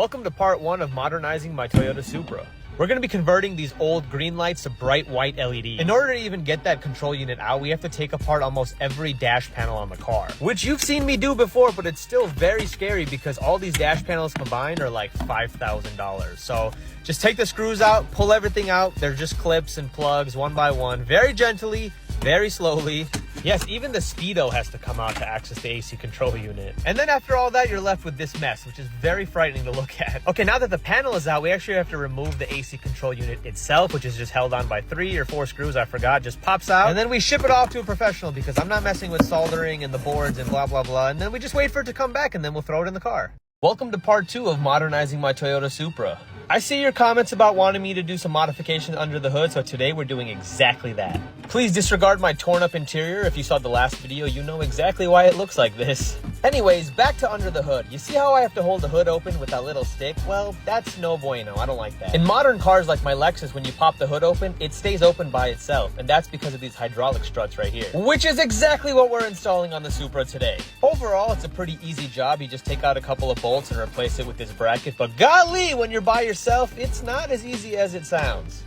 Welcome to part 1 of modernizing my Toyota Supra. We're going to be converting these old green lights to bright white LED. In order to even get that control unit out, we have to take apart almost every dash panel on the car, which you've seen me do before, but it's still very scary because all these dash panels combined are like $5,000. So just take the screws out, pull everything out. They're just clips and plugs one by one, very gently, very slowly. Yes, even the Speedo has to come out to access the AC control unit. And then after all that, you're left with this mess, which is very frightening to look at. Okay, now that the panel is out, we actually have to remove the AC control unit itself, which is just held on by 3 or 4 screws, I forgot, just pops out. And then we ship it off to a professional because I'm not messing with soldering and the boards and blah, blah, blah. And then we just wait for it to come back and then we'll throw it in the car. Welcome to part 2 of modernizing my Toyota Supra. I see your comments about wanting me to do some modifications under the hood, so today we're doing exactly that. Please disregard my torn up interior. If you saw the last video, you know exactly why it looks like this. Anyways, back to under the hood. You see how I have to hold the hood open with that little stick? Well, that's no bueno. I don't like that. In modern cars like my Lexus, when you pop the hood open, it stays open by itself, and that's because of these hydraulic struts right here, which is exactly what we're installing on the Supra today. Overall, it's a pretty easy job. You just take out a couple of bolts and replace it with this bracket, but golly, when you're by yourself, it's not as easy as it sounds.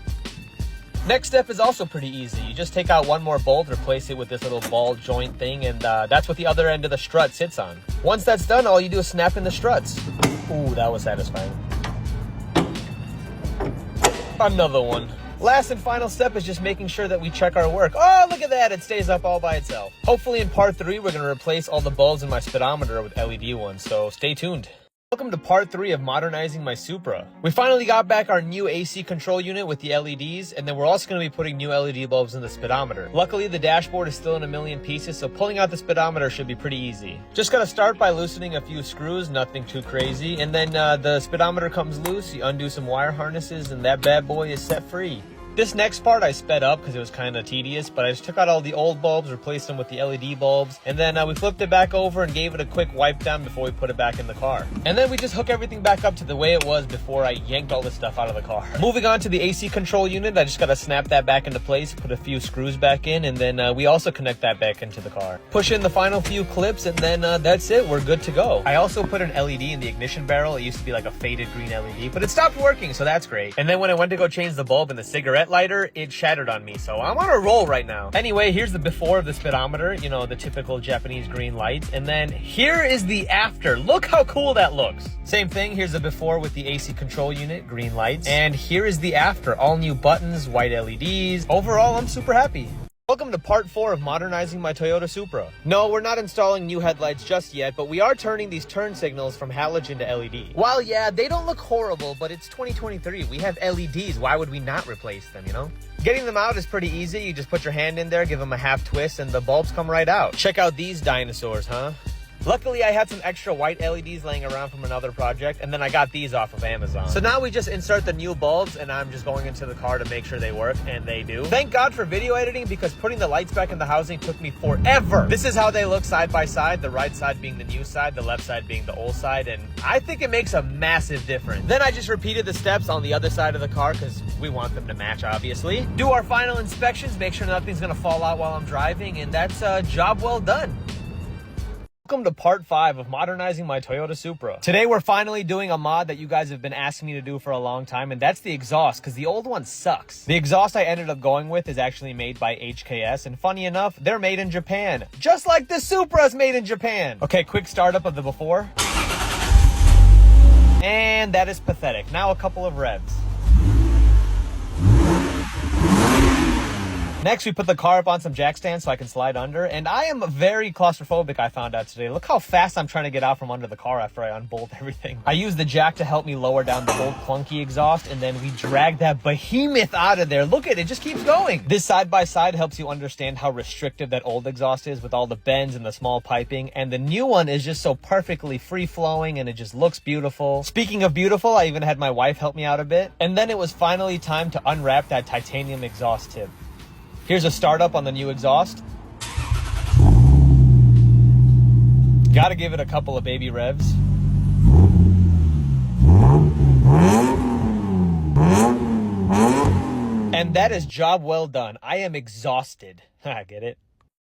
Next step is also pretty easy. You just take out one more bolt, replace it with this little ball joint thing, and that's what the other end of the strut sits on. Once that's done, all you do is snap in the struts. Ooh, that was satisfying. Another one. Last and final step is just making sure that we check our work. Oh, look at that, it stays up all by itself. Hopefully in part 3, we're gonna replace all the bulbs in my speedometer with LED ones, so stay tuned. Welcome to part 3 of modernizing my Supra. We finally got back our new AC control unit with the LEDs, and then we're also going to be putting new LED bulbs in the speedometer. Luckily, the dashboard is still in a million pieces, so pulling out the speedometer should be pretty easy. Just gotta start by loosening a few screws, nothing too crazy, and then the speedometer comes loose, you undo some wire harnesses, and that bad boy is set free. This next part I sped up because it was kind of tedious, but I just took out all the old bulbs, replaced them with the LED bulbs, and then we flipped it back over and gave it a quick wipe down before we put it back in the car. And then we just hook everything back up to the way it was before I yanked all this stuff out of the car. Moving on to the AC control unit, I just gotta snap that back into place, put a few screws back in, and then we also connect that back into the car. Push in the final few clips, and then that's it, we're good to go. I also put an LED in the ignition barrel. It used to be like a faded green LED, but it stopped working, so that's great. And then when I went to go change the bulb in the cigarette lighter, it shattered on me, so I'm on a roll right now. Anyway, here's the before of the speedometer, you know, the typical Japanese green lights, and then here is the after. Look how cool that looks. Same thing, here's the before with the AC control unit, green lights, and here is the after, all new buttons, white LEDs. Overall, I'm super happy. Welcome to part 4 of modernizing my Toyota Supra. No, we're not installing new headlights just yet, but we are turning these turn signals from halogen to LED. While yeah, they don't look horrible, but it's 2023. We have LEDs. Why would we not replace them, you know? Getting them out is pretty easy. You just put your hand in there, give them a half twist, and the bulbs come right out. Check out these dinosaurs, huh? Luckily, I had some extra white LEDs laying around from another project, and then I got these off of Amazon. So now we just insert the new bulbs, and I'm just going into the car to make sure they work, and they do. Thank God for video editing, because putting the lights back in the housing took me forever. This is how they look side by side, the right side being the new side, the left side being the old side, and I think it makes a massive difference. Then I just repeated the steps on the other side of the car, because we want them to match, obviously. Do our final inspections, make sure nothing's gonna fall out while I'm driving, and that's a job well done. Welcome to part 5 of modernizing my Toyota Supra. Today we're finally doing a mod that you guys have been asking me to do for a long time, and that's the exhaust, because the old one sucks. The exhaust I ended up going with is actually made by HKS, and funny enough, they're made in Japan. Just like the Supra's made in Japan. Okay, quick startup of the before. And that is pathetic. Now a couple of revs. Next, we put the car up on some jack stands so I can slide under, and I am very claustrophobic, I found out today. Look how fast I'm trying to get out from under the car after I unbolt everything. I used the jack to help me lower down the old clunky exhaust, and then we dragged that behemoth out of there. Look at it, it just keeps going. This side-by-side helps you understand how restrictive that old exhaust is with all the bends and the small piping, and the new one is just so perfectly free-flowing, and it just looks beautiful. Speaking of beautiful, I even had my wife help me out a bit, and then it was finally time to unwrap that titanium exhaust tip. Here's a startup on the new exhaust. Gotta give it a couple of baby revs. And that is job well done. I am exhausted. I get it.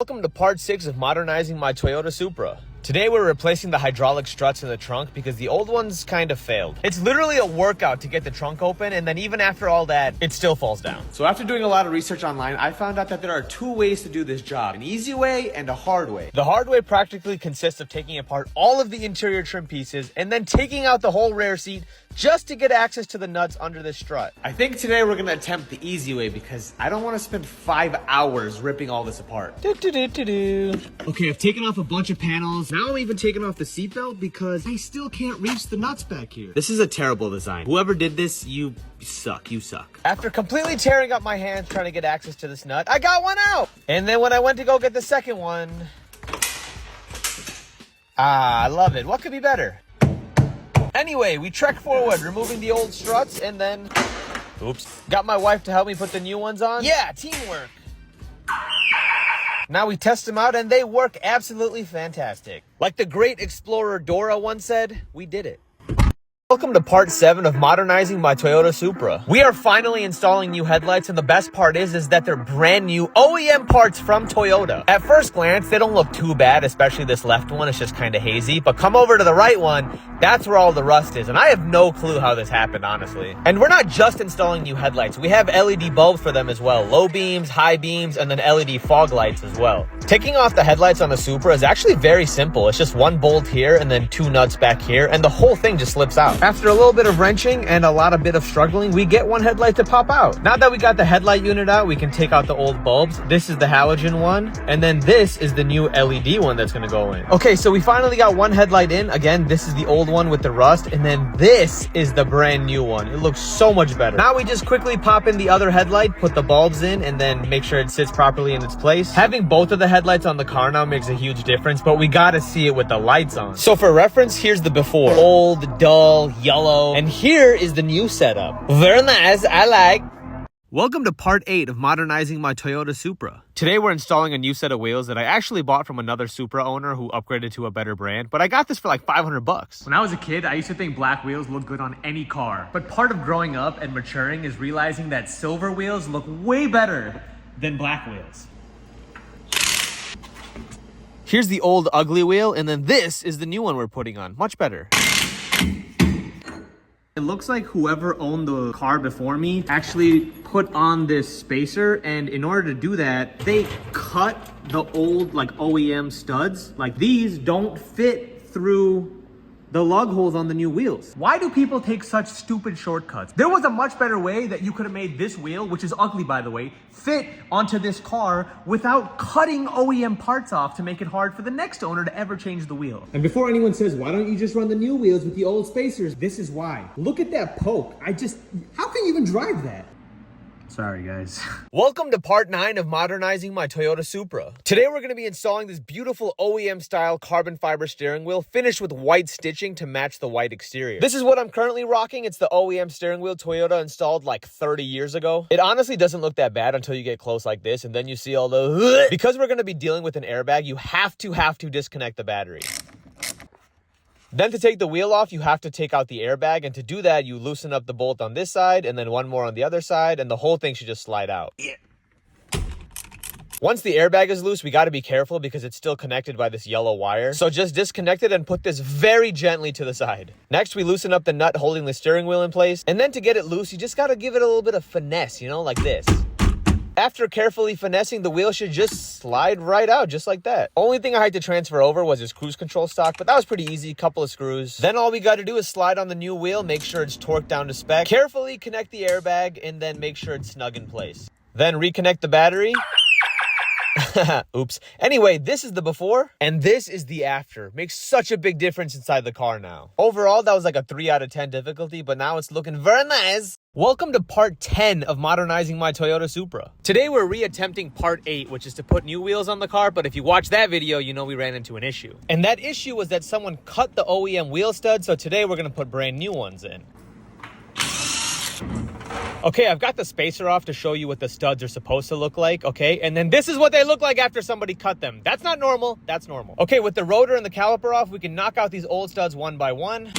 Welcome to part 6 of modernizing my Toyota Supra. Today we're replacing the hydraulic struts in the trunk because the old ones kind of failed. It's literally a workout to get the trunk open, and then even after all that, it still falls down. So after doing a lot of research online, I found out that there are two ways to do this job: an easy way and a hard way. The hard way practically consists of taking apart all of the interior trim pieces and then taking out the whole rear seat just to get access to the nuts under the strut. I think today we're gonna attempt the easy way because I don't want to spend 5 hours ripping all this apart. Okay, I've taken off a bunch of panels. Now I'm even taking off the seatbelt because I still can't reach the nuts back here. This is a terrible design. Whoever did this, you suck. You suck. After completely tearing up my hands trying to get access to this nut, I got one out. And then when I went to go get the second one, I love it. What could be better? Anyway, we trek forward, removing the old struts, and then, oops, got my wife to help me put the new ones on. Yeah, teamwork. Now we test them out, and they work absolutely fantastic. Like the great explorer Dora once said, we did it. Welcome to part 7 of modernizing my Toyota Supra. We are finally installing new headlights, and the best part is that they're brand new OEM parts from Toyota. At first glance, they don't look too bad, especially this left one. It's just kind of hazy, but come over to the right one, that's where all the rust is, and I have no clue how this happened, honestly. And we're not just installing new headlights. We have LED bulbs for them as well. Low beams, high beams, and then LED fog lights as well. Taking off the headlights on the Supra is actually very simple. It's just one bolt here and then 2 nuts back here, and the whole thing just slips out. After a little bit of wrenching and a bit of struggling, we get one headlight to pop out. Now that we got the headlight unit out, we can take out the old bulbs. This is the halogen one, and then this is the new LED one that's gonna go in. Okay, so we finally got one headlight in. Again, this is the old one with the rust, and then this is the brand new one. It looks so much better. Now we just quickly pop in the other headlight, put the bulbs in, and then make sure it sits properly in its place. Having both of the headlights on the car now makes a huge difference, but we gotta see it with the lights on. So for reference, here's the before. Old, dull, yellow. And here is the new setup. Very nice, I like. Welcome to part 8 of modernizing my Toyota Supra. Today we're installing a new set of wheels that I actually bought from another Supra owner who upgraded to a better brand, but I got this for like 500 bucks. When I was a kid, I used to think black wheels looked good on any car. But part of growing up and maturing is realizing that silver wheels look way better than black wheels. Here's the old ugly wheel, and then this is the new one we're putting on. Much better. It looks like whoever owned the car before me actually put on this spacer, and in order to do that, they cut the old like OEM studs. Like these don't fit through the lug holes on the new wheels. Why do people take such stupid shortcuts? There was a much better way that you could have made this wheel, which is ugly by the way, fit onto this car without cutting OEM parts off to make it hard for the next owner to ever change the wheel. And before anyone says, why don't you just run the new wheels with the old spacers? This is why. Look at that poke. How can you even drive that? Sorry, guys. Welcome to part 9 of modernizing my Toyota Supra. Today we're going to be installing this beautiful OEM style carbon fiber steering wheel finished with white stitching to match the white exterior. This is what I'm currently rocking. It's the OEM steering wheel Toyota installed like 30 years ago. It honestly doesn't look that bad until you get close like this, and then you see all the... Because we're going to be dealing with an airbag, you have to disconnect the battery. Then to take the wheel off, you have to take out the airbag, and to do that, you loosen up the bolt on this side and then one more on the other side, and the whole thing should just slide out. Yeah. Once the airbag is loose, we got to be careful because it's still connected by this yellow wire. So just disconnect it and put this very gently to the side. Next, we loosen up the nut holding the steering wheel in place, and then to get it loose, you just got to give it a little bit of finesse, you know, like this. After carefully finessing, the wheel should just slide right out, just like that. Only thing I had to transfer over was this cruise control stock, but that was pretty easy, couple of screws. Then all we got to do is slide on the new wheel, make sure it's torqued down to spec, carefully connect the airbag, and then make sure it's snug in place. Then reconnect the battery. Oops. Anyway, this is the before, and this is the after. Makes such a big difference inside the car now. Overall, that was like a 3 out of 10 difficulty, but now it's looking very nice. Welcome to part 10 of modernizing my Toyota Supra. Today we're reattempting part 8, which is to put new wheels on the car, but if you watch that video, you know we ran into an issue. And that issue was that someone cut the OEM wheel stud, so today we're gonna put brand new ones in. Okay, I've got the spacer off to show you what the studs are supposed to look like, okay? And then this is what they look like after somebody cut them. That's not normal, that's normal. Okay, with the rotor and the caliper off, we can knock out these old studs one by one.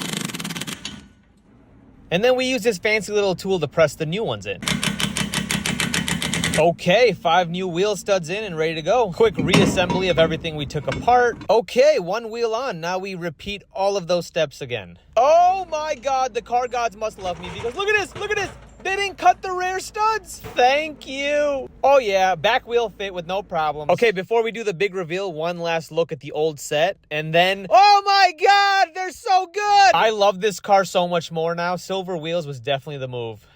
And then we use this fancy little tool to press the new ones in. Okay, 5 new wheel studs in and ready to go. Quick reassembly of everything we took apart. Okay, 1 wheel on. Now we repeat all of those steps again. Oh my God, the car gods must love me because look at this, look at this. They didn't cut the rear studs. Thank you. Oh yeah, back wheel fit with no problems. Okay, before we do the big reveal, one last look at the old set. And then, oh my God, they're so good. I love this car so much more now. Silver wheels was definitely the move.